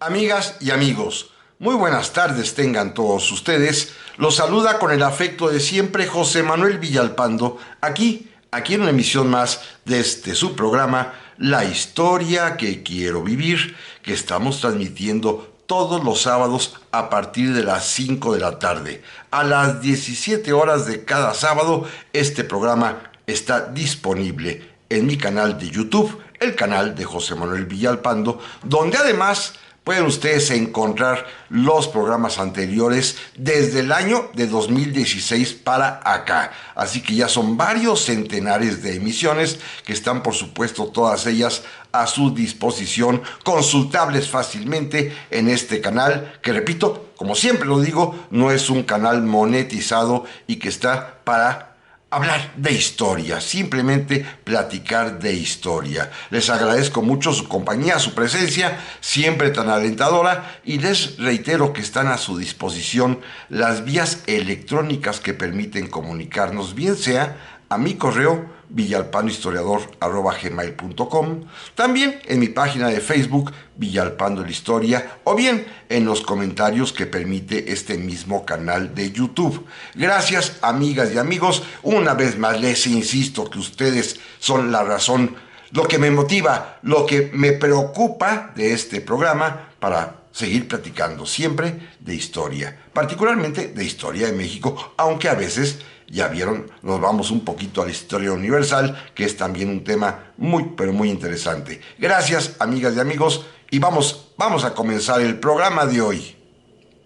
Amigas y amigos, muy buenas tardes tengan todos ustedes. Los saluda con el afecto de siempre José Manuel Villalpando, aquí en una emisión más de su programa, La Historia que Quiero Vivir, que estamos transmitiendo todos los sábados a partir de las 5 de la tarde. A las 17 horas de cada sábado, este programa está disponible en mi canal de YouTube, el canal de José Manuel Villalpando, donde además pueden ustedes encontrar los programas anteriores desde el año de 2016 para acá. Así que ya son varios centenares de emisiones que están, por supuesto, todas ellas a su disposición, consultables fácilmente en este canal, que repito, como siempre lo digo, no es un canal monetizado y que está para hablar de historia, simplemente platicar de historia. Les agradezco mucho su compañía, su presencia, siempre tan alentadora, y les reitero que están a su disposición las vías electrónicas que permiten comunicarnos, bien sea a mi correo villalpandohistoriador@gmail.com, también en mi página de Facebook Villalpando la Historia, o bien en los comentarios que permite este mismo canal de YouTube. Gracias, amigas y amigos, una vez más les insisto que ustedes son la razón, lo que me motiva, lo que me preocupa de este programa para seguir platicando siempre de historia, particularmente de historia de México, aunque a veces, ya vieron, nos vamos un poquito a la historia universal, que es también un tema muy, pero muy interesante. Gracias, amigas y amigos, y vamos a comenzar el programa de hoy.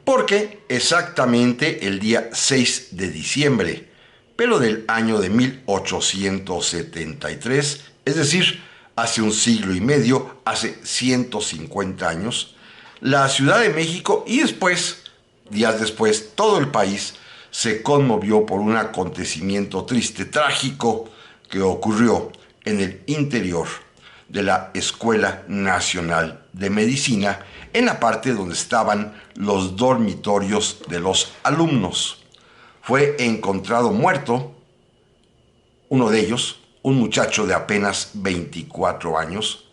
Porque exactamente el día 6 de diciembre, pero del año de 1873, es decir, hace un siglo y medio, hace 150 años, la Ciudad de México y después, días después, todo el país se conmovió por un acontecimiento triste, trágico, que ocurrió en el interior de la Escuela Nacional de Medicina, en la parte donde estaban los dormitorios de los alumnos. Fue encontrado muerto uno de ellos, un muchacho de apenas 24 años,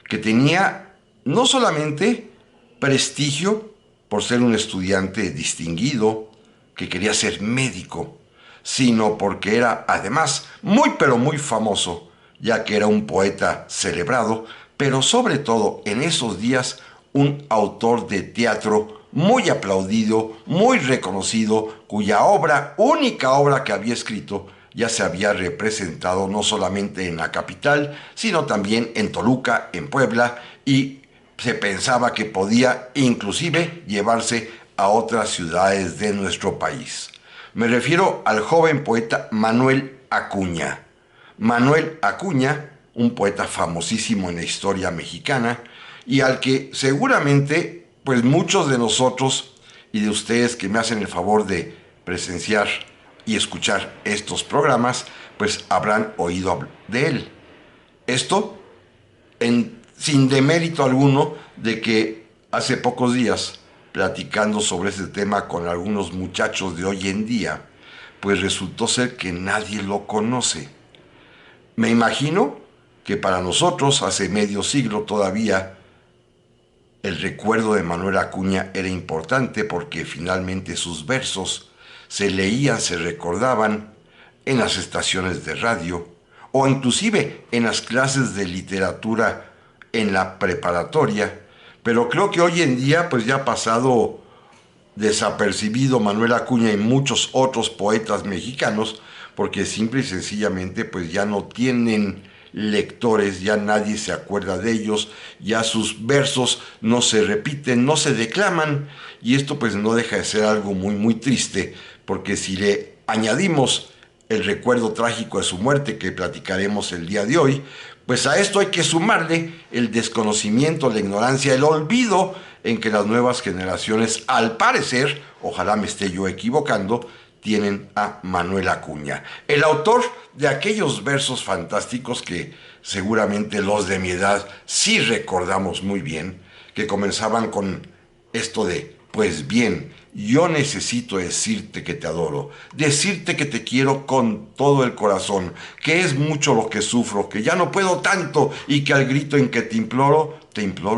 que tenía no solamente prestigio por ser un estudiante distinguido, que quería ser médico, sino porque era además muy pero muy famoso, ya que era un poeta celebrado, pero sobre todo en esos días un autor de teatro muy aplaudido, muy reconocido, cuya única obra que había escrito, ya se había representado no solamente en la capital, sino también en Toluca, en Puebla, y se pensaba que podía inclusive llevarse a otras ciudades de nuestro país. Me refiero al joven poeta Manuel Acuña. Manuel Acuña, un poeta famosísimo en la historia mexicana, y al que seguramente, pues muchos de nosotros y de ustedes que me hacen el favor de presenciar y escuchar estos programas, pues habrán oído de él. Esto sin demérito alguno de que hace pocos días, platicando sobre este tema con algunos muchachos de hoy en día, pues resultó ser que nadie lo conoce. Me imagino que para nosotros, hace medio siglo todavía, el recuerdo de Manuel Acuña era importante porque finalmente sus versos se leían, se recordaban en las estaciones de radio o inclusive en las clases de literatura en la preparatoria, pero creo que hoy en día pues ya ha pasado desapercibido Manuel Acuña y muchos otros poetas mexicanos, porque simple y sencillamente pues ya no tienen lectores, ya nadie se acuerda de ellos, ya sus versos no se repiten, no se declaman, y esto pues no deja de ser algo muy muy triste, porque si le añadimos el recuerdo trágico de su muerte que platicaremos el día de hoy, pues a esto hay que sumarle el desconocimiento, la ignorancia, el olvido en que las nuevas generaciones, al parecer, ojalá me esté yo equivocando, tienen a Manuel Acuña, el autor de aquellos versos fantásticos que seguramente los de mi edad sí recordamos muy bien, que comenzaban con esto de, pues bien, yo necesito decirte que te adoro, decirte que te quiero con todo el corazón, que es mucho lo que sufro, que ya no puedo tanto y que al grito en que te imploro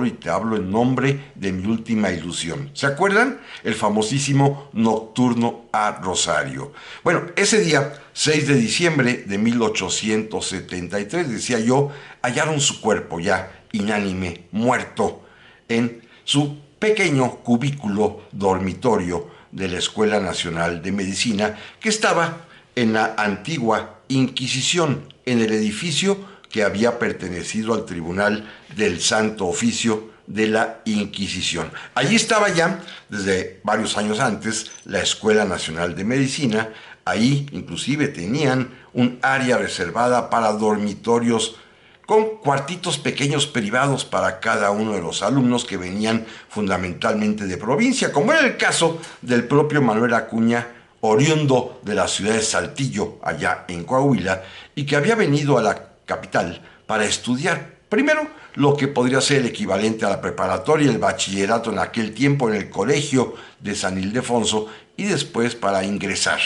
y te hablo en nombre de mi última ilusión. ¿Se acuerdan? El famosísimo Nocturno a Rosario. Bueno, ese día, 6 de diciembre de 1873, decía yo, hallaron su cuerpo ya inánime, muerto, en su pequeño cubículo dormitorio de la Escuela Nacional de Medicina, que estaba en la antigua Inquisición, en el edificio que había pertenecido al Tribunal del Santo Oficio de la Inquisición. Allí estaba ya, desde varios años antes, la Escuela Nacional de Medicina. Ahí inclusive tenían un área reservada para dormitorios con cuartitos pequeños privados para cada uno de los alumnos que venían fundamentalmente de provincia, como era el caso del propio Manuel Acuña, oriundo de la ciudad de Saltillo, allá en Coahuila, y que había venido a la capital para estudiar primero lo que podría ser el equivalente a la preparatoria, el bachillerato en aquel tiempo en el colegio de San Ildefonso, y después para ingresar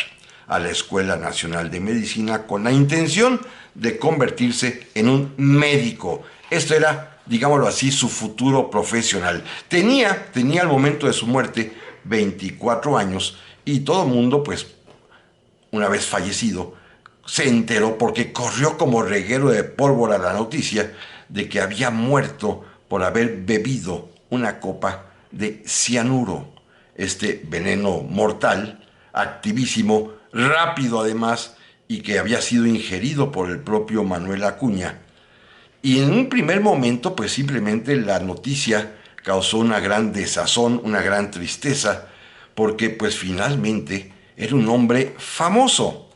a la Escuela Nacional de Medicina con la intención de convertirse en un médico. Esto era, digámoslo así, su futuro profesional. Tenía al momento de su muerte 24 años y todo el mundo, pues, una vez fallecido, se enteró porque corrió como reguero de pólvora la noticia de que había muerto por haber bebido una copa de cianuro, este veneno mortal, activísimo, rápido además, y que había sido ingerido por el propio Manuel Acuña. Y en un primer momento, pues simplemente la noticia causó una gran desazón, una gran tristeza, porque pues finalmente era un hombre famoso.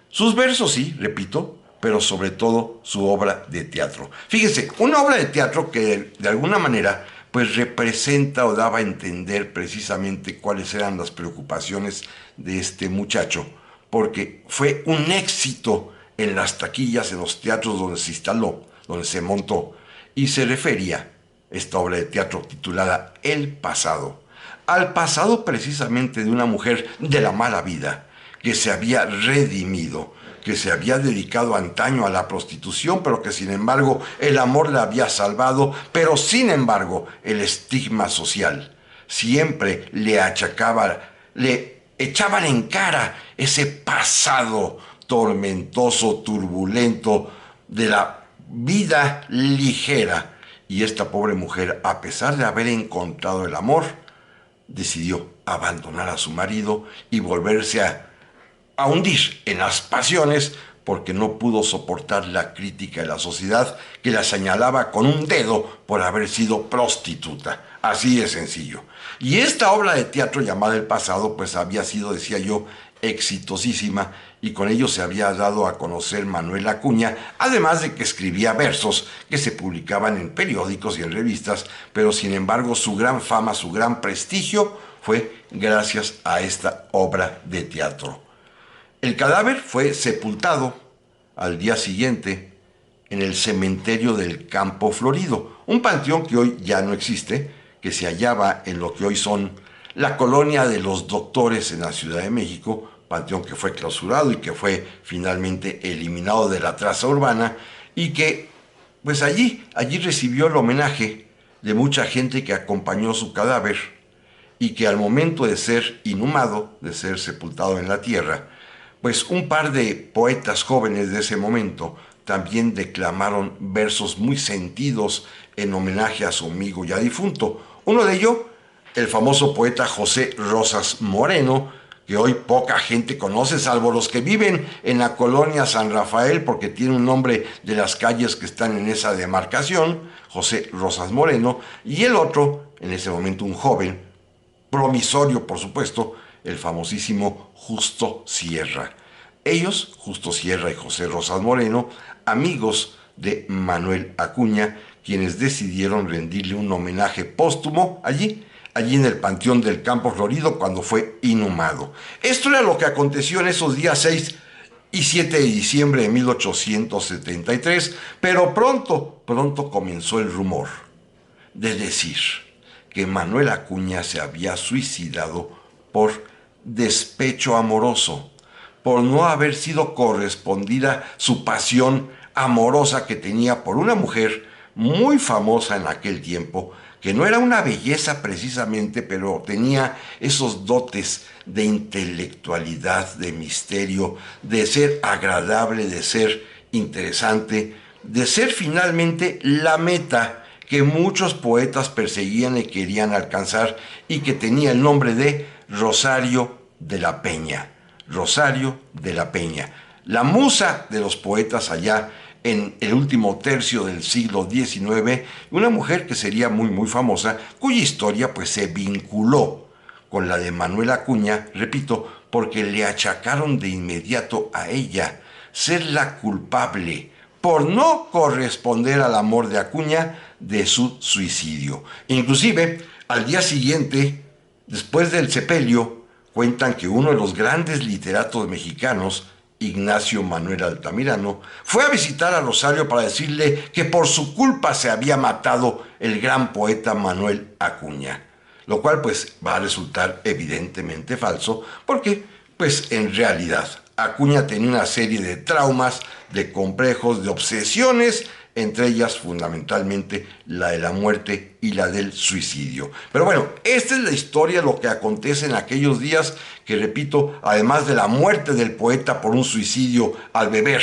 Sus versos sí, repito, pero sobre todo su obra de teatro. Fíjense, una obra de teatro que de alguna manera pues representa o daba a entender precisamente cuáles eran las preocupaciones de este muchacho, porque fue un éxito en las taquillas, en los teatros donde se instaló, donde se montó, y se refería esta obra de teatro titulada El pasado, al pasado precisamente de una mujer de la mala vida, que se había redimido, que se había dedicado antaño a la prostitución, pero que sin embargo el amor la había salvado, pero sin embargo el estigma social siempre le achacaba, le echaban en cara ese pasado tormentoso, turbulento de la vida ligera. Y esta pobre mujer, a pesar de haber encontrado el amor, decidió abandonar a su marido y volverse a hundir en las pasiones porque no pudo soportar la crítica de la sociedad que la señalaba con un dedo por haber sido prostituta. Así de sencillo. Y esta obra de teatro llamada El pasado pues había sido, decía yo, exitosísima, y con ello se había dado a conocer Manuel Acuña, además de que escribía versos que se publicaban en periódicos y en revistas, pero sin embargo su gran fama, su gran prestigio fue gracias a esta obra de teatro. El cadáver fue sepultado al día siguiente en el cementerio del Campo Florido, un panteón que hoy ya no existe, que se hallaba en lo que hoy son la colonia de los Doctores en la Ciudad de México, panteón que fue clausurado y que fue finalmente eliminado de la traza urbana, y que pues allí recibió el homenaje de mucha gente que acompañó su cadáver y que al momento de ser inhumado, de ser sepultado en la tierra, pues un par de poetas jóvenes de ese momento también declamaron versos muy sentidos en homenaje a su amigo ya difunto. Uno de ellos, el famoso poeta José Rosas Moreno, que hoy poca gente conoce, salvo los que viven en la colonia San Rafael, porque tiene un nombre de las calles que están en esa demarcación, José Rosas Moreno, y el otro, en ese momento un joven, promisorio por supuesto, el famosísimo Justo Sierra. Ellos, Justo Sierra y José Rosas Moreno, amigos de Manuel Acuña, quienes decidieron rendirle un homenaje póstumo allí en el Panteón del Campo Florido cuando fue inhumado. Esto era lo que aconteció en esos días 6 y 7 de diciembre de 1873, pero pronto comenzó el rumor de decir que Manuel Acuña se había suicidado por despecho amoroso, por no haber sido correspondida su pasión amorosa que tenía por una mujer muy famosa en aquel tiempo, que no era una belleza precisamente, pero tenía esos dotes de intelectualidad, de misterio, de ser agradable, de ser interesante, de ser finalmente la meta que muchos poetas perseguían y querían alcanzar, y que tenía el nombre de Rosario de la Peña. Rosario de la Peña, la musa de los poetas allá en el último tercio del siglo XIX, una mujer que sería muy famosa, cuya historia pues se vinculó con la de Manuel Acuña, repito, porque le achacaron de inmediato a ella ser la culpable por no corresponder al amor de Acuña de su suicidio. Inclusive, al día siguiente, después del sepelio, cuentan que uno de los grandes literatos mexicanos, Ignacio Manuel Altamirano, fue a visitar a Rosario para decirle que por su culpa se había matado el gran poeta Manuel Acuña. Lo cual pues va a resultar evidentemente falso, porque pues en realidad Acuña tenía una serie de traumas, de complejos, de obsesiones, entre ellas fundamentalmente la de la muerte y la del suicidio. Pero bueno, esta es la historia, lo que acontece en aquellos días, que repito, además de la muerte del poeta por un suicidio al beber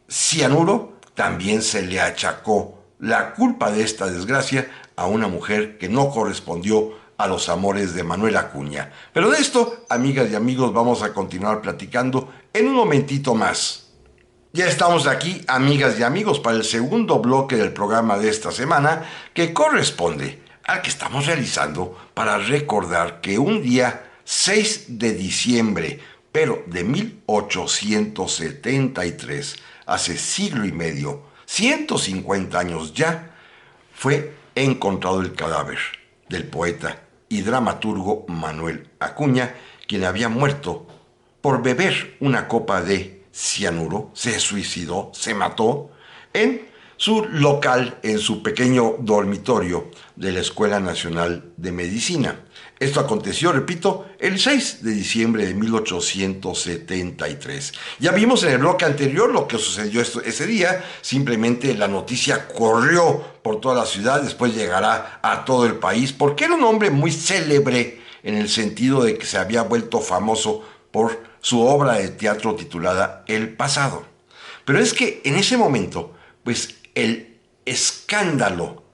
cianuro, también se le achacó la culpa de esta desgracia a una mujer que no correspondió a los amores de Manuel Acuña. Pero de esto, amigas y amigos, vamos a continuar platicando en un momentito más. Ya estamos aquí, amigas y amigos, para el segundo bloque del programa de esta semana, que corresponde al que estamos realizando para recordar que un día 6 de diciembre, pero de 1873, hace siglo y medio, 150 años ya, fue encontrado el cadáver del poeta y dramaturgo Manuel Acuña, quien había muerto por beber una copa de cianuro, se suicidó, se mató en su local, en su pequeño dormitorio de la Escuela Nacional de Medicina. Esto aconteció, repito, el 6 de diciembre de 1873. Ya vimos en el bloque anterior lo que sucedió ese día. Simplemente la noticia corrió por toda la ciudad, después llegará a todo el país, porque era un hombre muy célebre en el sentido de que se había vuelto famoso por su obra de teatro titulada El Pasado. Pero es que en ese momento, pues el escándalo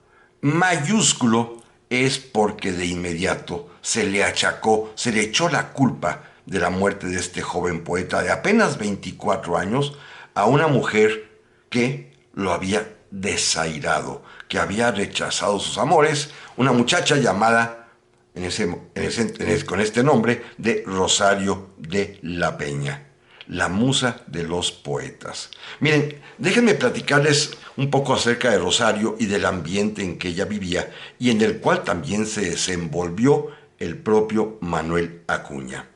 mayúsculo es porque de inmediato se le achacó, se le echó la culpa de la muerte de este joven poeta de apenas 24 años a una mujer que lo había desairado, que había rechazado sus amores, una muchacha llamada con este nombre de Rosario de la Peña, la musa de los poetas. Miren, déjenme platicarles un poco acerca de Rosario y del ambiente en que ella vivía y en el cual también se desenvolvió el propio Manuel Acuña.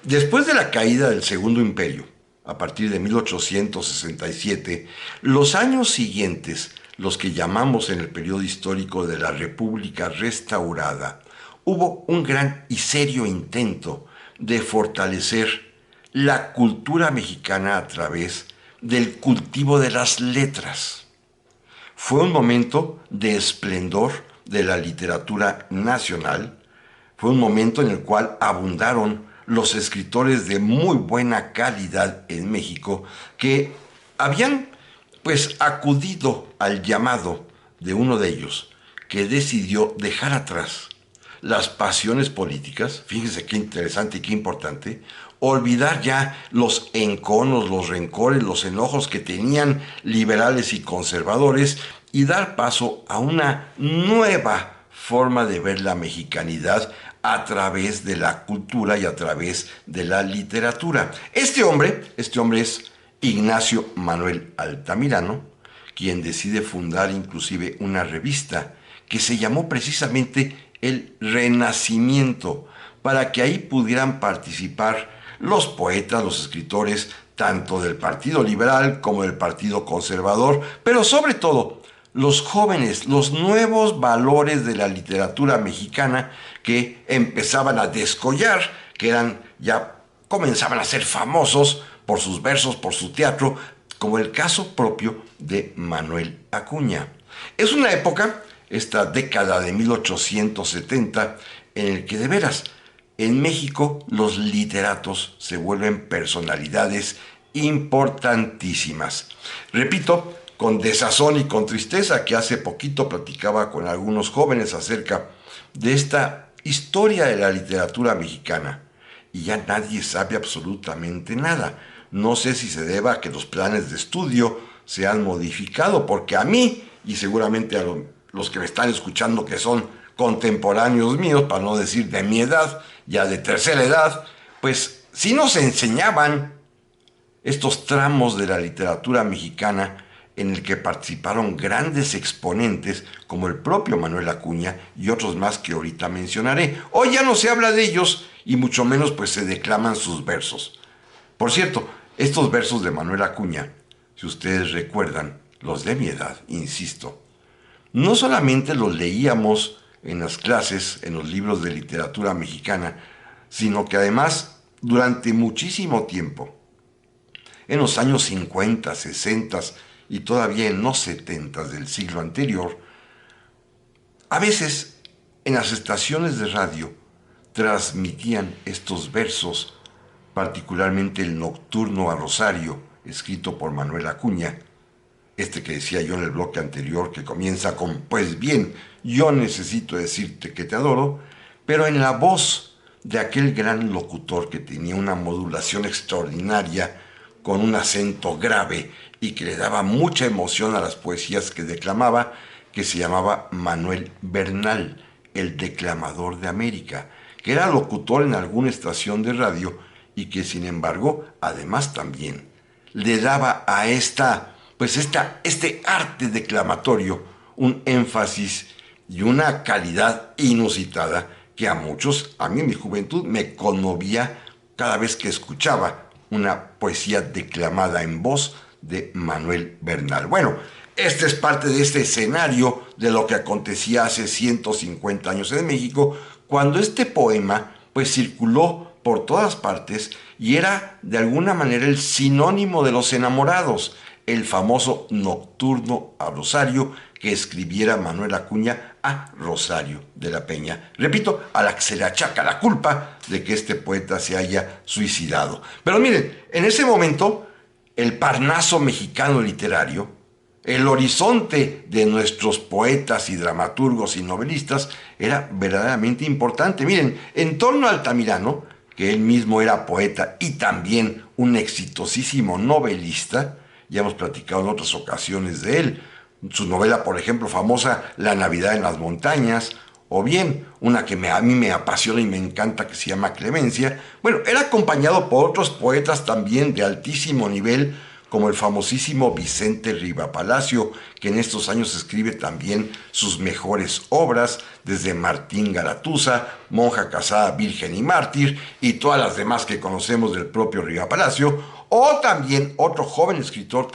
Después de la caída del Segundo Imperio, a partir de 1867, los años siguientes, los que llamamos en el periodo histórico de la República Restaurada, hubo un gran y serio intento de fortalecer la cultura mexicana a través del cultivo de las letras. Fue un momento de esplendor de la literatura nacional, fue un momento en el cual abundaron los escritores de muy buena calidad en México que habían pues acudido al llamado de uno de ellos, que decidió dejar atrás las pasiones políticas, fíjense qué interesante y qué importante, olvidar ya los enconos, los rencores, los enojos que tenían liberales y conservadores y dar paso a una nueva forma de ver la mexicanidad a través de la cultura y a través de la literatura. Este hombre es Ignacio Manuel Altamirano, quien decide fundar inclusive una revista que se llamó precisamente El Renacimiento, para que ahí pudieran participar los poetas, los escritores, tanto del Partido Liberal como del Partido Conservador, pero sobre todo los jóvenes, los nuevos valores de la literatura mexicana que empezaban a descollar, que ya comenzaban a ser famosos por sus versos, por su teatro, como el caso propio de Manuel Acuña. Es una época, esta década de 1870, en el que de veras, en México los literatos se vuelven personalidades importantísimas. Repito, con desazón y con tristeza, que hace poquito platicaba con algunos jóvenes acerca de esta historia de la literatura mexicana, y ya nadie sabe absolutamente nada. No sé si se deba a que los planes de estudio se han modificado, porque a mí, y seguramente a los que me están escuchando que son contemporáneos míos, para no decir de mi edad, ya de tercera edad, pues sí nos enseñaban estos tramos de la literatura mexicana en el que participaron grandes exponentes como el propio Manuel Acuña y otros más que ahorita mencionaré. Hoy ya no se habla de ellos y mucho menos pues se declaman sus versos. Por cierto, estos versos de Manuel Acuña, si ustedes recuerdan, los de mi edad, insisto, no solamente los leíamos en las clases, en los libros de literatura mexicana, sino que además durante muchísimo tiempo, en los años 50, 60 y todavía en los 70 del siglo anterior, a veces en las estaciones de radio transmitían estos versos, particularmente el Nocturno a Rosario, escrito por Manuel Acuña, este que decía yo en el bloque anterior, que comienza con pues bien, yo necesito decirte que te adoro, pero en la voz de aquel gran locutor que tenía una modulación extraordinaria, con un acento grave y que le daba mucha emoción a las poesías que declamaba, que se llamaba Manuel Bernal, el declamador de América, que era locutor en alguna estación de radio y que sin embargo, además también, le daba a este arte declamatorio un énfasis y una calidad inusitada que a muchos, a mí en mi juventud, me conmovía cada vez que escuchaba una poesía declamada en voz de Manuel Bernal. Bueno, este es parte de este escenario de lo que acontecía hace 150 años en México, cuando este poema pues circuló por todas partes y era de alguna manera el sinónimo de los enamorados, el famoso Nocturno a Rosario que escribiera Manuel Acuña a Rosario de la Peña. Repito, a la que se le achaca la culpa de que este poeta se haya suicidado. Pero miren, en ese momento, el Parnaso mexicano literario, el horizonte de nuestros poetas y dramaturgos y novelistas era verdaderamente importante. Miren, en torno a Altamirano, que él mismo era poeta y también un exitosísimo novelista, ya hemos platicado en otras ocasiones de él, su novela, por ejemplo, famosa La Navidad en las Montañas, o bien una que a mí me apasiona y me encanta, que se llama Clemencia. Bueno, era acompañado por otros poetas también de altísimo nivel, como el famosísimo Vicente Riva Palacio, que en estos años escribe también sus mejores obras, desde Martín Garatuza, Monja casada, virgen y mártir, y todas las demás que conocemos del propio Riva Palacio, o también otro joven escritor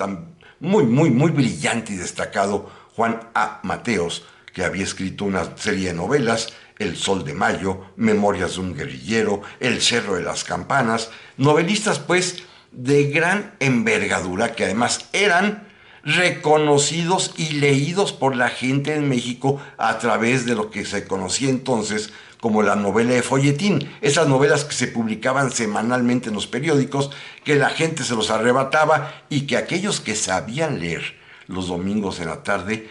muy brillante y destacado, Juan A. Mateos, que había escrito una serie de novelas, El Sol de Mayo, Memorias de un guerrillero, El Cerro de las Campanas, novelistas pues de gran envergadura que además eran reconocidos y leídos por la gente en México a través de lo que se conocía entonces como la novela de folletín, esas novelas que se publicaban semanalmente en los periódicos, que la gente se los arrebataba y que aquellos que sabían leer los domingos en la tarde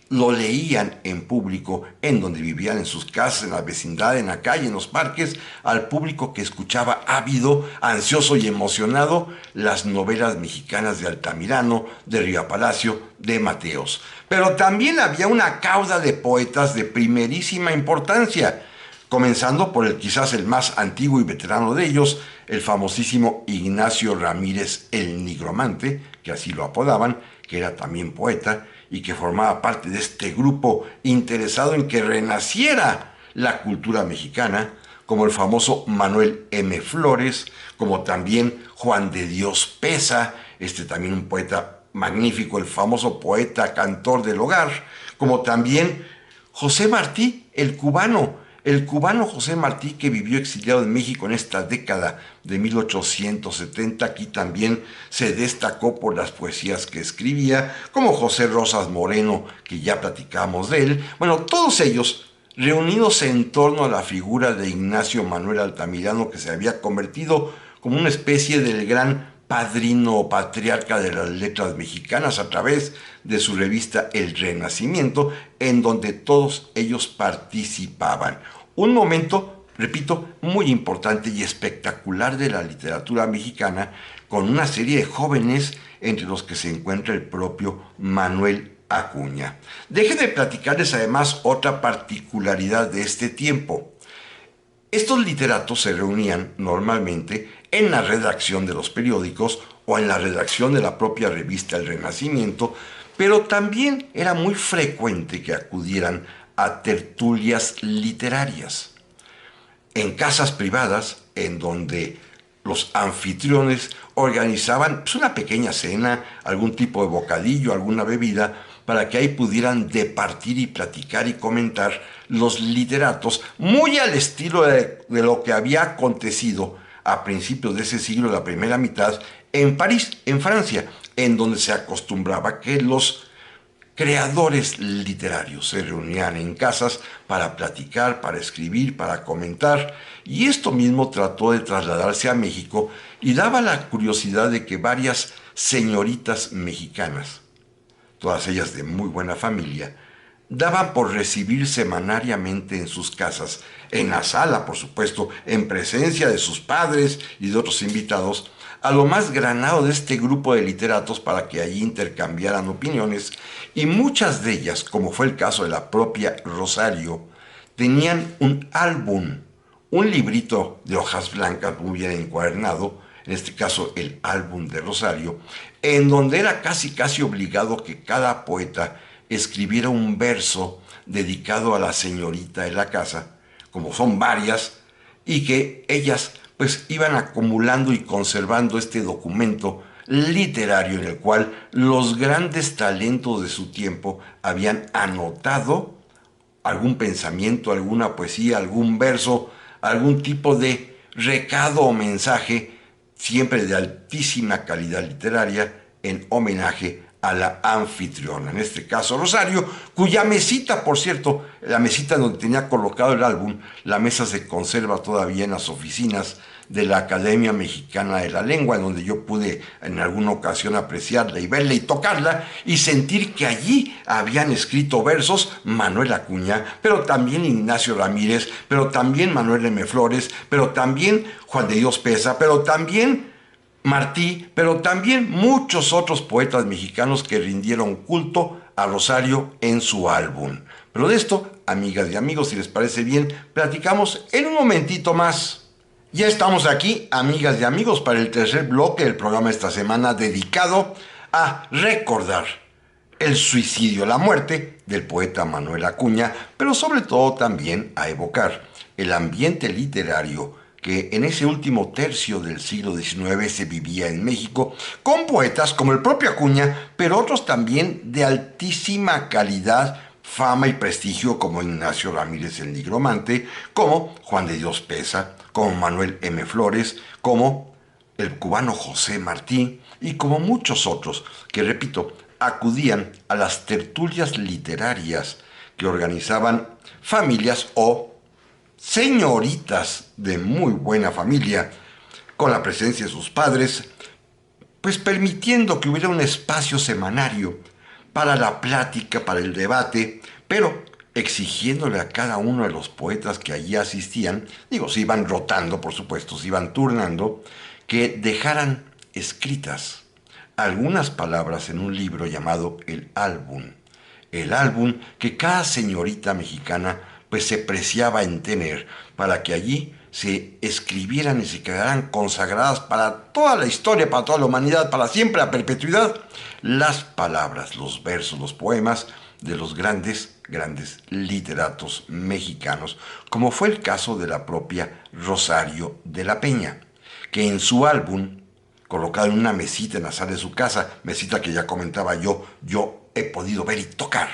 lo leían en público, en donde vivían, en sus casas, en la vecindad, en la calle, en los parques, al público que escuchaba ávido, ansioso y emocionado las novelas mexicanas de Altamirano, de Riva Palacio, de Mateos. Pero también había una cauda de poetas de primerísima importancia, comenzando por quizás el más antiguo y veterano de ellos, el famosísimo Ignacio Ramírez el Nigromante, que así lo apodaban, que era también poeta, y que formaba parte de este grupo interesado en que renaciera la cultura mexicana, como el famoso Manuel M. Flores, como también Juan de Dios Pesa, también un poeta magnífico, el famoso poeta cantor del hogar, como también José Martí, el cubano, el cubano José Martí, que vivió exiliado en México en esta década de 1870, aquí también se destacó por las poesías que escribía, como José Rosas Moreno, que ya platicamos de él. Bueno, todos ellos reunidos en torno a la figura de Ignacio Manuel Altamirano, que se había convertido como una especie del gran padrino o patriarca de las letras mexicanas a través de su revista El Renacimiento, en donde todos ellos participaban. Un momento, repito, muy importante y espectacular de la literatura mexicana, con una serie de jóvenes entre los que se encuentra el propio Manuel Acuña. Deje de platicarles además otra particularidad de este tiempo. Estos literatos se reunían normalmente en la redacción de los periódicos o en la redacción de la propia revista El Renacimiento, pero también era muy frecuente que acudieran a tertulias literarias, en casas privadas en donde los anfitriones organizaban pues, una pequeña cena, algún tipo de bocadillo, alguna bebida, para que ahí pudieran departir y platicar y comentar los literatos, muy al estilo de lo que había acontecido a principios de ese siglo, la primera mitad, en París, en Francia, en donde se acostumbraba que los creadores literarios se reunían en casas para platicar, para escribir, para comentar, y esto mismo trató de trasladarse a México y daba la curiosidad de que varias señoritas mexicanas, todas ellas de muy buena familia, daban por recibir semanariamente en sus casas, en la sala, por supuesto, en presencia de sus padres y de otros invitados, a lo más granado de este grupo de literatos para que allí intercambiaran opiniones, y muchas de ellas, como fue el caso de la propia Rosario, tenían un álbum, un librito de hojas blancas muy bien encuadernado, en este caso el álbum de Rosario, en donde era casi obligado que cada poeta escribiera un verso dedicado a la señorita de la casa, como son varias, y que ellas pues iban acumulando y conservando este documento literario en el cual los grandes talentos de su tiempo habían anotado algún pensamiento, alguna poesía, algún verso, algún tipo de recado o mensaje, siempre de altísima calidad literaria, en homenaje a la anfitriona, en este caso Rosario, cuya mesita, por cierto, la mesita donde tenía colocado el álbum, la mesa se conserva todavía en las oficinas de la Academia Mexicana de la Lengua, en donde yo pude en alguna ocasión apreciarla y verla y tocarla y sentir que allí habían escrito versos Manuel Acuña, pero también Ignacio Ramírez, pero también Manuel M. Flores, pero también Juan de Dios Peza, pero también Martí, pero también muchos otros poetas mexicanos que rindieron culto a Rosario en su álbum. Pero de esto, amigas y amigos, si les parece bien, platicamos en un momentito más. Ya estamos aquí, amigas y amigos, para el tercer bloque del programa esta semana dedicado a recordar el suicidio, la muerte del poeta Manuel Acuña, pero sobre todo también a evocar el ambiente literario que en ese último tercio del siglo XIX se vivía en México, con poetas como el propio Acuña, pero otros también de altísima calidad, fama y prestigio, como Ignacio Ramírez el Nigromante, como Juan de Dios Peza, como Manuel M. Flores, como el cubano José Martí, y como muchos otros que, repito, acudían a las tertulias literarias que organizaban familias o señoritas de muy buena familia, con la presencia de sus padres, pues permitiendo que hubiera un espacio semanario para la plática, para el debate, pero exigiéndole a cada uno de los poetas que allí asistían, digo, se iban rotando, por supuesto, se iban turnando, que dejaran escritas algunas palabras en un libro llamado El Álbum. El álbum que cada señorita mexicana pues se preciaba en tener para que allí se escribieran y se quedaran consagradas para toda la historia, para toda la humanidad, para siempre, a perpetuidad, las palabras, los versos, los poemas de los grandes literatos mexicanos, como fue el caso de la propia Rosario de la Peña, que en su álbum, colocado en una mesita en la sala de su casa, mesita que ya comentaba yo he podido ver y tocar,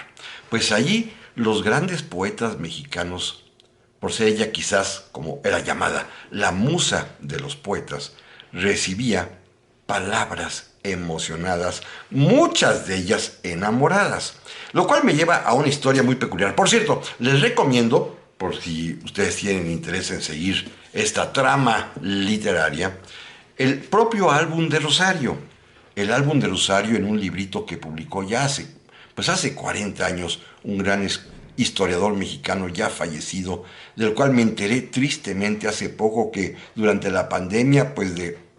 pues allí los grandes poetas mexicanos por ser ella quizás, como era llamada, la musa de los poetas, recibía palabras emocionadas, muchas de ellas enamoradas, lo cual me lleva a una historia muy peculiar. Por cierto, les recomiendo, por si ustedes tienen interés en seguir esta trama literaria, el propio álbum de Rosario. El álbum de Rosario en un librito que publicó ya hace 40 años, un gran historiador mexicano ya fallecido, del cual me enteré tristemente hace poco que durante la pandemia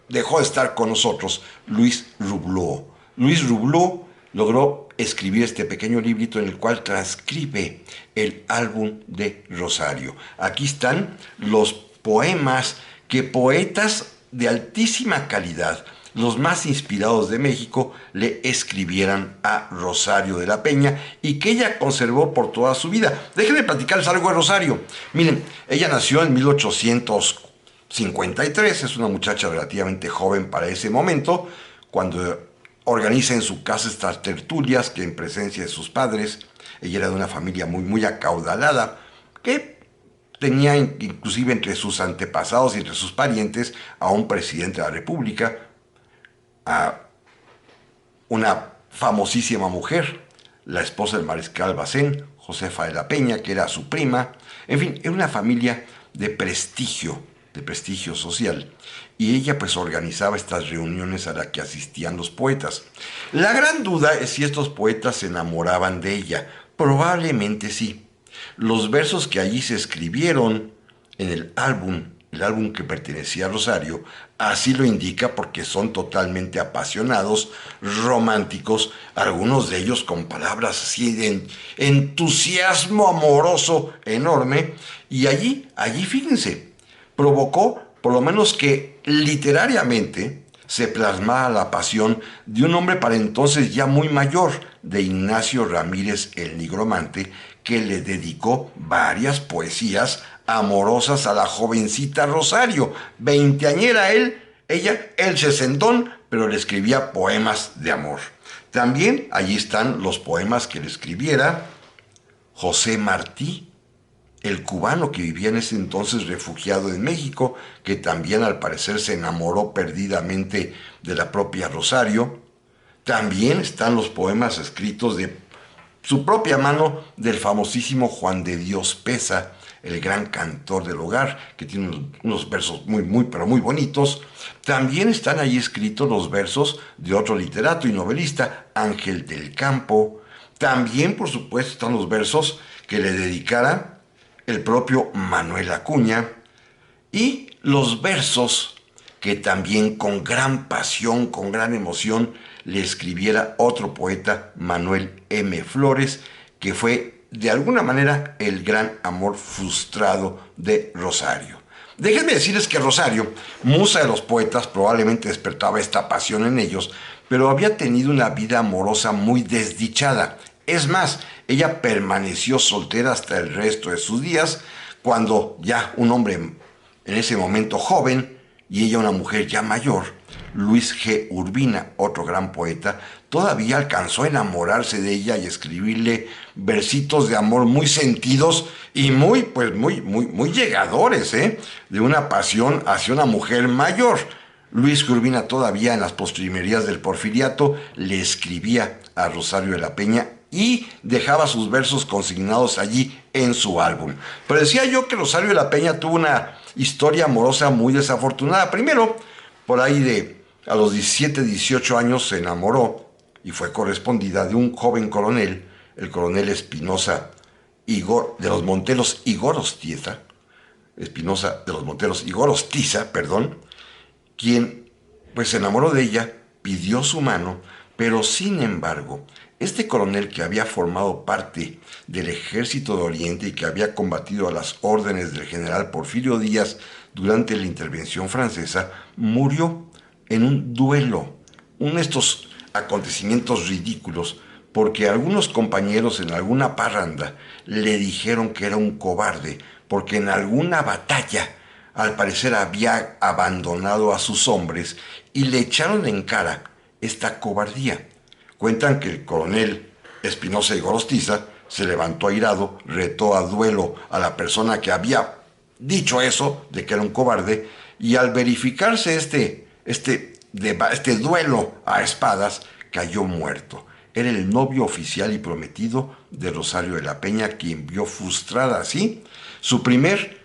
dejó de estar con nosotros, Luis Rubló. Luis Rubló logró escribir este pequeño librito en el cual transcribe el álbum de Rosario. Aquí están los poemas que poetas de altísima calidad, los más inspirados de México, le escribieran a Rosario de la Peña y que ella conservó por toda su vida. Déjenme platicarles algo de Rosario. Miren, ella nació en 1853, es una muchacha relativamente joven para ese momento, cuando organiza en su casa estas tertulias que en presencia de sus padres. Ella era de una familia muy, muy acaudalada, que tenía inclusive entre sus antepasados y entre sus parientes a un presidente de la República, a una famosísima mujer, la esposa del mariscal Bacén, Josefa de la Peña, que era su prima. En fin, era una familia de prestigio social. Y ella pues organizaba estas reuniones a las que asistían los poetas. La gran duda es si estos poetas se enamoraban de ella. Probablemente sí. Los versos que allí se escribieron en el álbum que pertenecía a Rosario, así lo indica porque son totalmente apasionados, románticos, algunos de ellos con palabras así de entusiasmo amoroso enorme, y allí fíjense, provocó por lo menos que literariamente se plasmara la pasión de un hombre para entonces ya muy mayor, de Ignacio Ramírez el Nigromante, que le dedicó varias poesías amorosas a la jovencita Rosario, veinteañera ella, el sesentón, pero le escribía poemas de amor. También allí están los poemas que le escribiera José Martí, el cubano que vivía en ese entonces refugiado en México, que también al parecer se enamoró perdidamente de la propia Rosario. También están los poemas escritos de su propia mano del famosísimo Juan de Dios Peza, el gran cantor del hogar, que tiene unos versos muy, muy, pero muy bonitos. También están ahí escritos los versos de otro literato y novelista, Ángel del Campo. También, por supuesto, están los versos que le dedicara el propio Manuel Acuña, y los versos que también con gran pasión, con gran emoción, le escribiera otro poeta, Manuel M. Flores, que fue de alguna manera el gran amor frustrado de Rosario. Déjenme decirles que Rosario, musa de los poetas, probablemente despertaba esta pasión en ellos, pero había tenido una vida amorosa muy desdichada. Es más, ella permaneció soltera hasta el resto de sus días, cuando ya un hombre en ese momento joven y ella una mujer ya mayor, Luis G. Urbina, otro gran poeta, todavía alcanzó a enamorarse de ella y escribirle versitos de amor muy sentidos y muy llegadores, de una pasión hacia una mujer mayor. Luis G. Urbina todavía en las postrimerías del Porfiriato le escribía a Rosario de la Peña y dejaba sus versos consignados allí en su álbum. Pero decía yo que Rosario de la Peña tuvo una historia amorosa muy desafortunada. Primero, por ahí a los 17, 18 años se enamoró y fue correspondida de un joven coronel, el coronel Espinosa Igor de los Monteros Igorostiza, quien pues se enamoró de ella, pidió su mano, pero sin embargo, este coronel, que había formado parte del ejército de Oriente y que había combatido a las órdenes del general Porfirio Díaz durante la intervención francesa, murió en un duelo. Uno de estos acontecimientos ridículos, porque algunos compañeros en alguna parranda le dijeron que era un cobarde, porque en alguna batalla al parecer había abandonado a sus hombres y le echaron en cara esta cobardía. Cuentan que el coronel Espinosa y Gorostiza se levantó airado, retó a duelo a la persona que había dicho eso, de que era un cobarde, y al verificarse este duelo a espadas, cayó muerto. Era el novio oficial y prometido de Rosario de la Peña, quien vio frustrada así su primer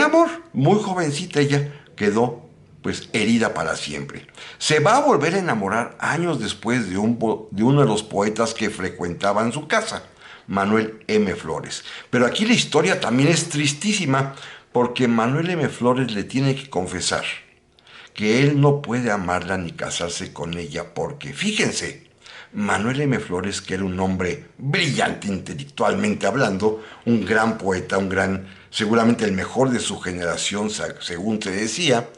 amor. Muy jovencita ella quedó pues herida para siempre. Se va a volver a enamorar años después de uno de los poetas que frecuentaban su casa, Manuel M. Flores. Pero aquí la historia también es tristísima, porque Manuel M. Flores le tiene que confesar que él no puede amarla ni casarse con ella, porque fíjense, Manuel M. Flores, que era un hombre brillante intelectualmente hablando, un gran poeta, seguramente el mejor de su generación, según se decía,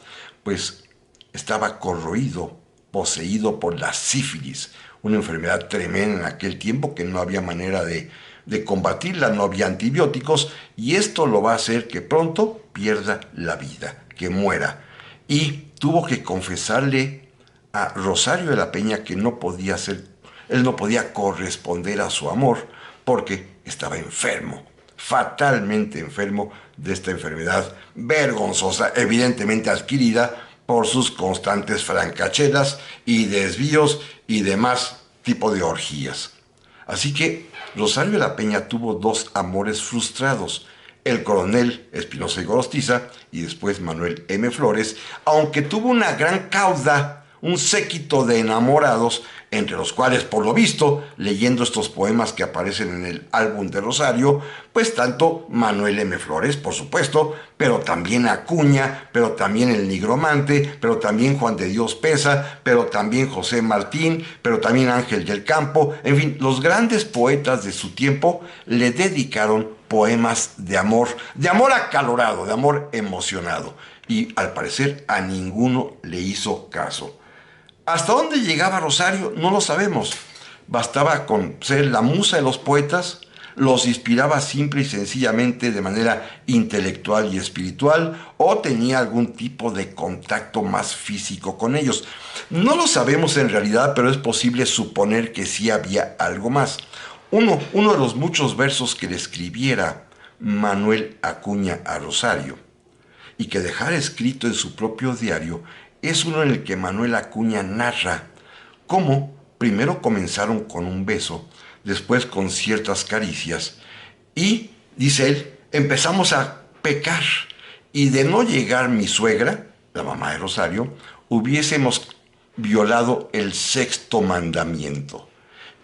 pues estaba corroído, poseído por la sífilis, una enfermedad tremenda en aquel tiempo que no había manera de combatirla, no había antibióticos, y esto lo va a hacer que pronto pierda la vida, que muera. Y tuvo que confesarle a Rosario de la Peña que él no podía corresponder a su amor porque estaba enfermo, fatalmente enfermo de esta enfermedad vergonzosa, evidentemente adquirida por sus constantes francachelas y desvíos y demás tipo de orgías. Así que Rosario de la Peña tuvo dos amores frustrados: el coronel Espinosa y Gorostiza y después Manuel M. Flores, aunque tuvo una gran cauda, un séquito de enamorados, entre los cuales, por lo visto, leyendo estos poemas que aparecen en el álbum de Rosario, pues tanto Manuel M. Flores, por supuesto, pero también Acuña, pero también el Nigromante, pero también Juan de Dios Peza, pero también José Martín, pero también Ángel del Campo, en fin, los grandes poetas de su tiempo le dedicaron poemas de amor acalorado, de amor emocionado, y al parecer a ninguno le hizo caso. ¿Hasta dónde llegaba Rosario? No lo sabemos. Bastaba con ser la musa de los poetas, los inspiraba simple y sencillamente de manera intelectual y espiritual, o tenía algún tipo de contacto más físico con ellos. No lo sabemos en realidad, pero es posible suponer que sí había algo más. Uno de los muchos versos que le escribiera Manuel Acuña a Rosario y que dejara escrito en su propio diario es uno en el que Manuel Acuña narra cómo primero comenzaron con un beso, después con ciertas caricias, y, dice él, empezamos a pecar, y de no llegar mi suegra, la mamá de Rosario, hubiésemos violado el sexto mandamiento.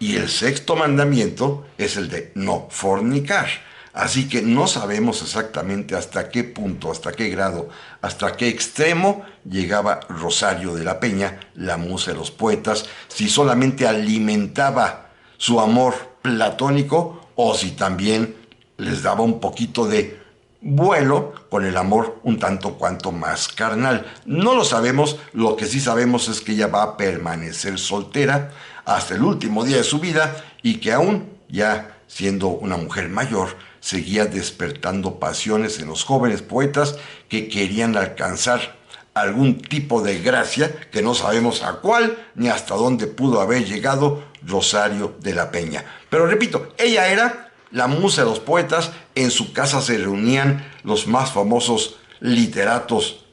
Y el sexto mandamiento es el de no fornicar. Así que no sabemos exactamente hasta qué punto, hasta qué grado, hasta qué extremo llegaba Rosario de la Peña, la musa de los poetas, si solamente alimentaba su amor platónico o si también les daba un poquito de vuelo con el amor un tanto cuanto más carnal. No lo sabemos, lo que sí sabemos es que ella va a permanecer soltera hasta el último día de su vida y que aún ya siendo una mujer mayor, seguía despertando pasiones en los jóvenes poetas que querían alcanzar algún tipo de gracia, que no sabemos a cuál ni hasta dónde pudo haber llegado Rosario de la Peña. Pero repito, ella era la musa de los poetas, en su casa se reunían los más famosos literatos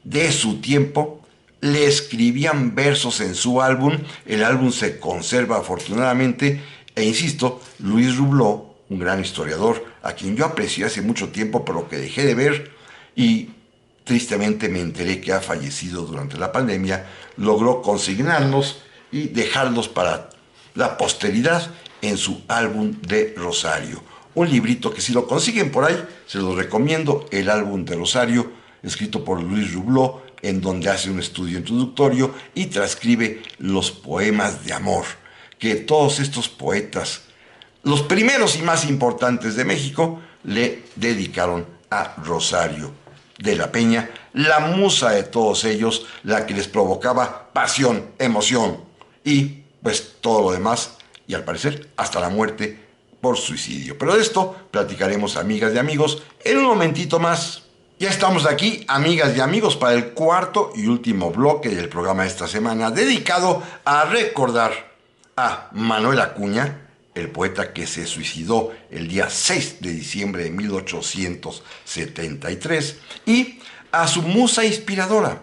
de su tiempo, le escribían versos en su álbum, el álbum se conserva afortunadamente, e insisto, Luis Rubló, un gran historiador, a quien yo aprecié hace mucho tiempo, pero que dejé de ver, y tristemente me enteré que ha fallecido durante la pandemia, logró consignarlos y dejarlos para la posteridad en su álbum de Rosario. Un librito que si lo consiguen por ahí, se los recomiendo, el álbum de Rosario, escrito por Luis Rubló, en donde hace un estudio introductorio y transcribe los poemas de amor que todos estos poetas, los primeros y más importantes de México, le dedicaron a Rosario de la Peña, la musa de todos ellos, la que les provocaba pasión, emoción y pues todo lo demás, y al parecer hasta la muerte por suicidio. Pero de esto platicaremos, amigas y amigos, en un momentito más. Ya estamos aquí, amigas y amigos, para el cuarto y último bloque del programa de esta semana, dedicado a recordar a Manuel Acuña, el poeta que se suicidó el día 6 de diciembre de 1873, y a su musa inspiradora,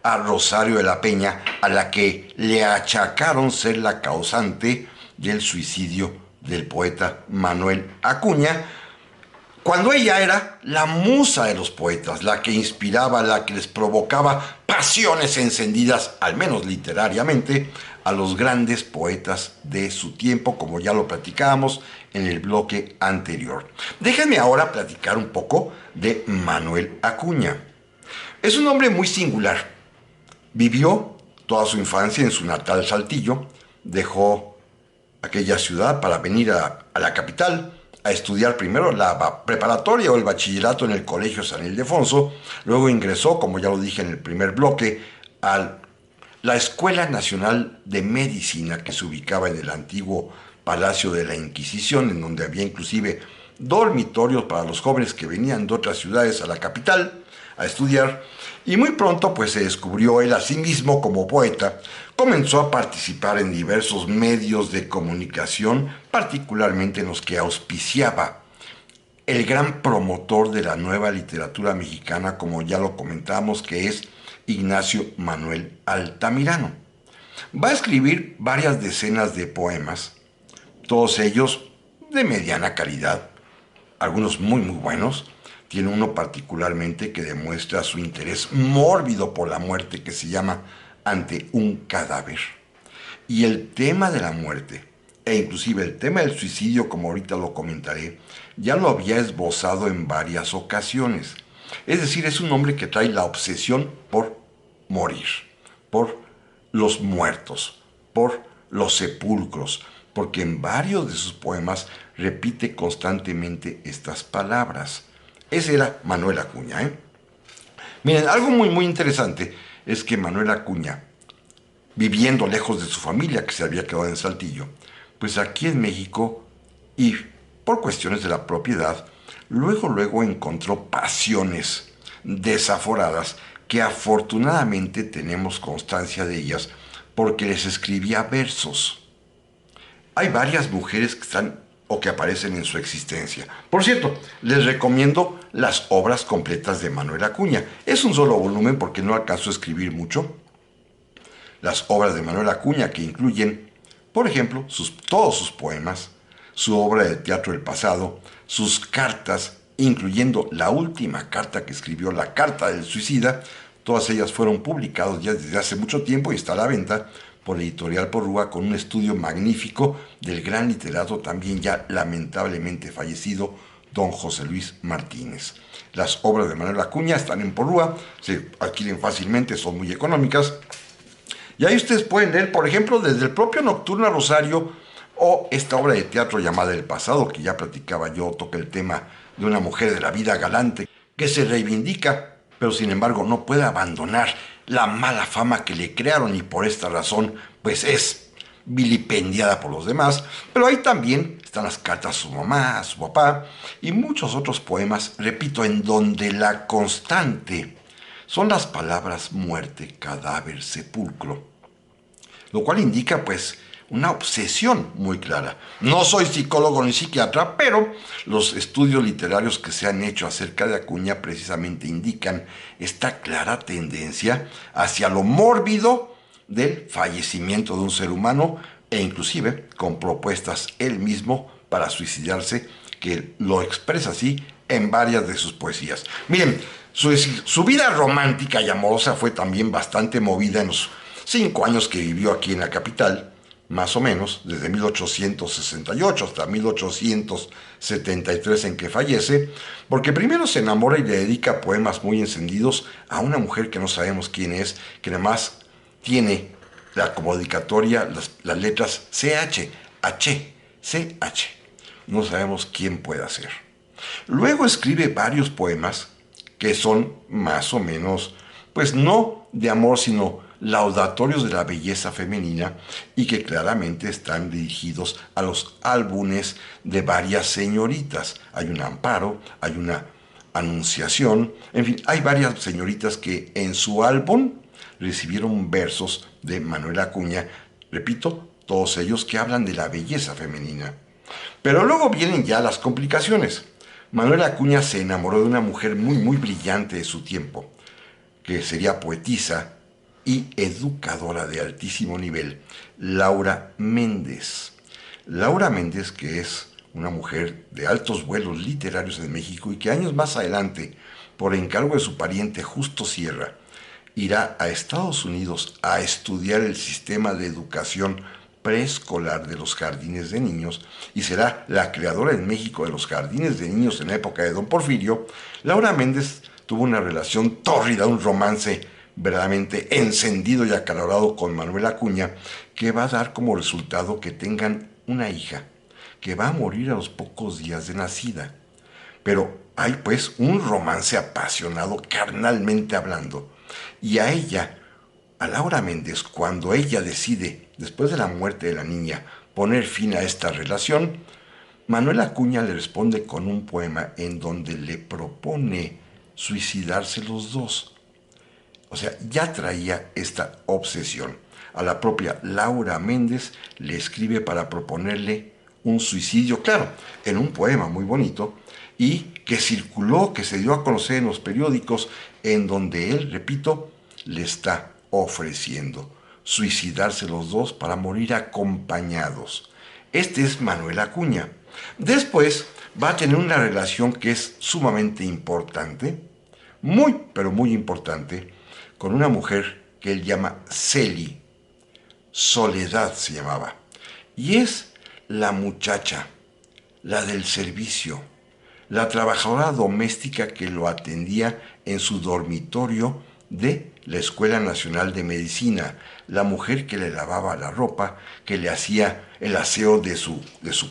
a Rosario de la Peña, a la que le achacaron ser la causante del suicidio del poeta Manuel Acuña, cuando ella era la musa de los poetas, la que inspiraba, la que les provocaba pasiones encendidas, al menos literariamente, a los grandes poetas de su tiempo, como ya lo platicábamos en el bloque anterior. Déjenme ahora platicar un poco de Manuel Acuña. Es un hombre muy singular. Vivió toda su infancia en su natal Saltillo, dejó aquella ciudad para venir a la capital a estudiar primero la preparatoria o el bachillerato en el Colegio San Ildefonso, luego ingresó, como ya lo dije en el primer bloque, a la Escuela Nacional de Medicina, que se ubicaba en el antiguo Palacio de la Inquisición, en donde había inclusive dormitorios para los jóvenes que venían de otras ciudades a la capital a estudiar, y muy pronto pues se descubrió él a sí mismo como poeta. Comenzó a participar en diversos medios de comunicación, particularmente en los que auspiciaba. El gran promotor de la nueva literatura mexicana, como ya lo comentamos, que es Ignacio Manuel Altamirano. Va a escribir varias decenas de poemas, todos ellos de mediana calidad, algunos muy buenos. Tiene uno particularmente que demuestra su interés mórbido por la muerte, que se llama Ante un cadáver. Y el tema de la muerte, e inclusive el tema del suicidio, como ahorita lo comentaré, ya lo había esbozado en varias ocasiones. Es decir, es un hombre que trae la obsesión por morir, por los muertos, por los sepulcros, porque en varios de sus poemas repite constantemente estas palabras. Ese era Manuel Acuña, ¿eh? Miren, algo muy interesante es que Manuel Acuña, viviendo lejos de su familia que se había quedado en Saltillo, pues aquí en México, y por cuestiones de la propiedad, luego encontró pasiones desaforadas que afortunadamente tenemos constancia de ellas porque les escribía versos. Hay varias mujeres que están o que aparecen en su existencia. Por cierto, les recomiendo las obras completas de Manuel Acuña. Es un solo volumen porque no alcanzó a escribir mucho. Las obras de Manuel Acuña, que incluyen, por ejemplo, todos sus poemas, su obra de teatro El Pasado, sus cartas, incluyendo la última carta que escribió, la Carta del Suicida. Todas ellas fueron publicadas ya desde hace mucho tiempo y está a la venta por Editorial Porrúa, con un estudio magnífico del gran literato también ya lamentablemente fallecido, don José Luis Martínez. Las obras de Manuel Acuña están en Porrúa, se adquieren fácilmente, son muy económicas. Y ahí ustedes pueden leer, por ejemplo, desde el propio Nocturno a Rosario, o esta obra de teatro llamada El Pasado, que ya platicaba yo, toca el tema de una mujer de la vida galante que se reivindica, pero sin embargo no puede abandonar la mala fama que le crearon, y por esta razón pues es vilipendiada por los demás. Pero ahí también están las cartas a su mamá, a su papá, y muchos otros poemas, repito, en donde la constante son las palabras muerte, cadáver, sepulcro, lo cual indica pues una obsesión muy clara. No soy psicólogo ni psiquiatra, pero los estudios literarios que se han hecho acerca de Acuña precisamente indican esta clara tendencia hacia lo mórbido del fallecimiento de un ser humano, e inclusive con propuestas él mismo para suicidarse, que lo expresa así en varias de sus poesías. Miren, su vida romántica y amorosa fue también bastante movida en los 5 años que vivió aquí en la capital, más o menos, desde 1868 hasta 1873 en que fallece, porque primero se enamora y le dedica poemas muy encendidos a una mujer que no sabemos quién es, que además tiene como dedicatoria las letras CH, H, CH. No sabemos quién pueda ser. Luego escribe varios poemas que son más o menos, pues no de amor, sino laudatorios de la belleza femenina, y que claramente están dirigidos a los álbumes de varias señoritas. Hay un Amparo, hay una Anunciación, en fin, hay varias señoritas que en su álbum recibieron versos de Manuel Acuña, repito, todos ellos que hablan de la belleza femenina. Pero luego vienen ya las complicaciones. Manuel Acuña se enamoró de una mujer muy brillante de su tiempo, que sería poetisa y educadora de altísimo nivel, Laura Méndez. Laura Méndez, que es una mujer de altos vuelos literarios en México y que años más adelante, por encargo de su pariente Justo Sierra, irá a Estados Unidos a estudiar el sistema de educación preescolar de los jardines de niños y será la creadora en México de los jardines de niños en la época de Don Porfirio. Laura Méndez tuvo una relación tórrida, un romance verdaderamente encendido y acalorado con Manuel Acuña, que va a dar como resultado que tengan una hija, que va a morir a los pocos días de nacida. Pero hay pues un romance apasionado, carnalmente hablando, y a ella, a Laura Méndez, cuando ella decide, después de la muerte de la niña, poner fin a esta relación, Manuel Acuña le responde con un poema en donde le propone suicidarse los dos. O sea, ya traía esta obsesión. A la propia Laura Méndez le escribe para proponerle un suicidio, claro, en un poema muy bonito, y que circuló, que se dio a conocer en los periódicos, en donde él, repito, le está ofreciendo suicidarse los dos para morir acompañados. Este es Manuel Acuña. Después va a tener una relación que es sumamente importante, muy, pero muy importante, con una mujer que él llama Celi. Soledad se llamaba. Y es la muchacha, la del servicio, la trabajadora doméstica que lo atendía en su dormitorio de la Escuela Nacional de Medicina, la mujer que le lavaba la ropa, que le hacía el aseo de su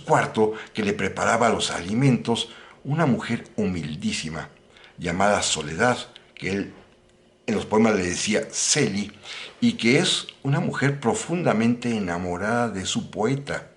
cuarto, que le preparaba los alimentos, una mujer humildísima, llamada Soledad, que él en los poemas le decía Celi, y que es una mujer profundamente enamorada de su poeta.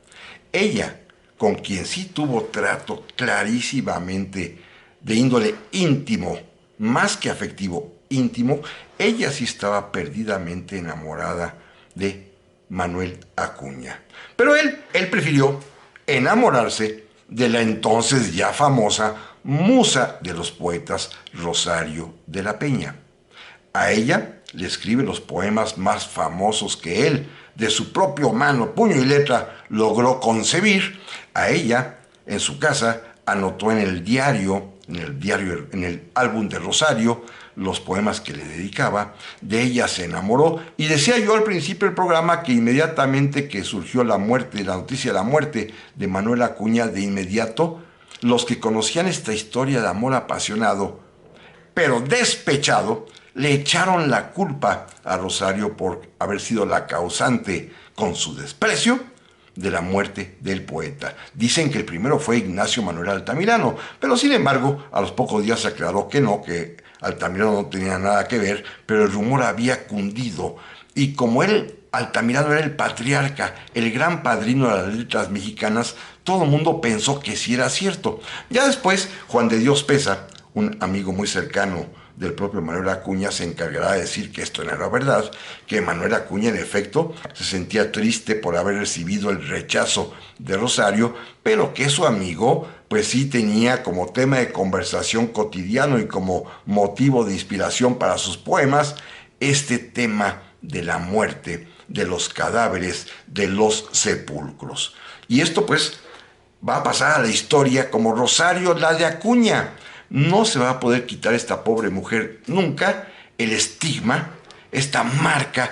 Ella, con quien sí tuvo trato clarísimamente de índole íntimo, más que afectivo, íntimo, ella sí estaba perdidamente enamorada de Manuel Acuña. Pero él prefirió enamorarse de la entonces ya famosa musa de los poetas, Rosario de la Peña. A ella le escribe los poemas más famosos que él, de su propio mano, puño y letra, logró concebir. A ella, en su casa, anotó en el álbum de Rosario, los poemas que le dedicaba. De ella se enamoró, y decía yo al principio del programa que inmediatamente que surgió la noticia de la muerte de Manuel Acuña, de inmediato, los que conocían esta historia de amor apasionado, pero despechado, le echaron la culpa a Rosario por haber sido la causante, con su desprecio, de la muerte del poeta. Dicen que el primero fue Ignacio Manuel Altamirano, pero sin embargo, a los pocos días se aclaró que no, que Altamirano no tenía nada que ver, pero el rumor había cundido. Y como Altamirano era el patriarca, el gran padrino de las letras mexicanas, todo el mundo pensó que sí era cierto. Ya después, Juan de Dios Pesa, un amigo muy cercano del propio Manuel Acuña, se encargará de decir que esto no era verdad, que Manuel Acuña en efecto se sentía triste por haber recibido el rechazo de Rosario, pero que su amigo pues sí tenía como tema de conversación cotidiano y como motivo de inspiración para sus poemas este tema de la muerte, de los cadáveres, de los sepulcros. Y esto pues va a pasar a la historia como Rosario la de Acuña. No se va a poder quitar esta pobre mujer nunca el estigma, esta marca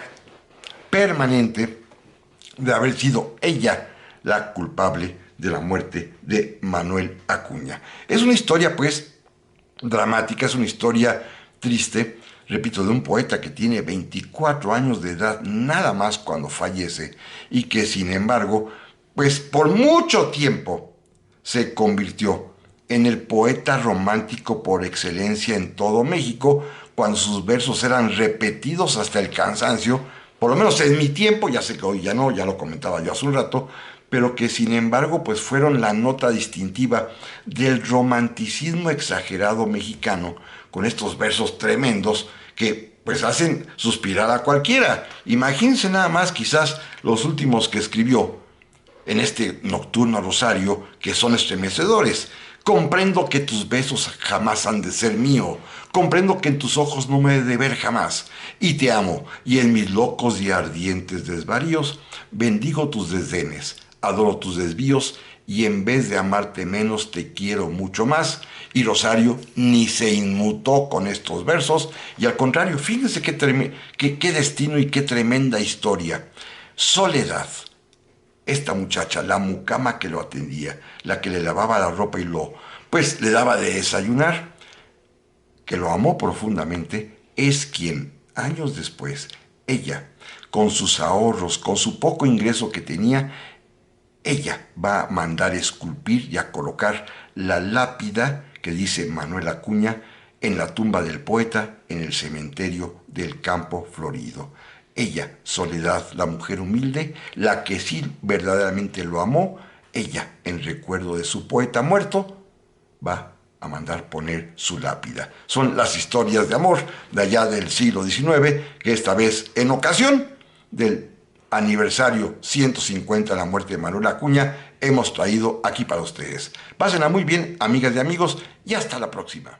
permanente de haber sido ella la culpable de la muerte de Manuel Acuña. Es una historia pues dramática, es una historia triste, repito, de un poeta que tiene 24 años de edad nada más cuando fallece, y que sin embargo pues por mucho tiempo se convirtió en el poeta romántico por excelencia en todo México, cuando sus versos eran repetidos hasta el cansancio, por lo menos en mi tiempo, ya sé que hoy ya no, ya lo comentaba yo hace un rato, pero que sin embargo pues fueron la nota distintiva del romanticismo exagerado mexicano, con estos versos tremendos que pues hacen suspirar a cualquiera. Imagínense nada más quizás los últimos que escribió: en este nocturno rosario que son estremecedores. Comprendo que tus besos jamás han de ser mío, comprendo que en tus ojos no me he de ver jamás, y te amo, y en mis locos y ardientes desvaríos, bendigo tus desdenes, adoro tus desvíos, y en vez de amarte menos te quiero mucho más. Y Rosario ni se inmutó con estos versos, y al contrario, fíjense qué destino y qué tremenda historia. Soledad, esta muchacha, la mucama que lo atendía, la que le lavaba la ropa y pues le daba de desayunar, que lo amó profundamente, es quien, años después, ella, con sus ahorros, con su poco ingreso que tenía, ella va a mandar esculpir y a colocar la lápida que dice Manuel Acuña en la tumba del poeta en el cementerio del Campo Florido. Ella, Soledad, la mujer humilde, la que sí verdaderamente lo amó, ella, en recuerdo de su poeta muerto, va a mandar poner su lápida. Son las historias de amor de allá del siglo XIX, que esta vez, en ocasión del aniversario 150 de la muerte de Manuel Acuña, hemos traído aquí para ustedes. Pásenla muy bien, amigas y amigos, y hasta la próxima.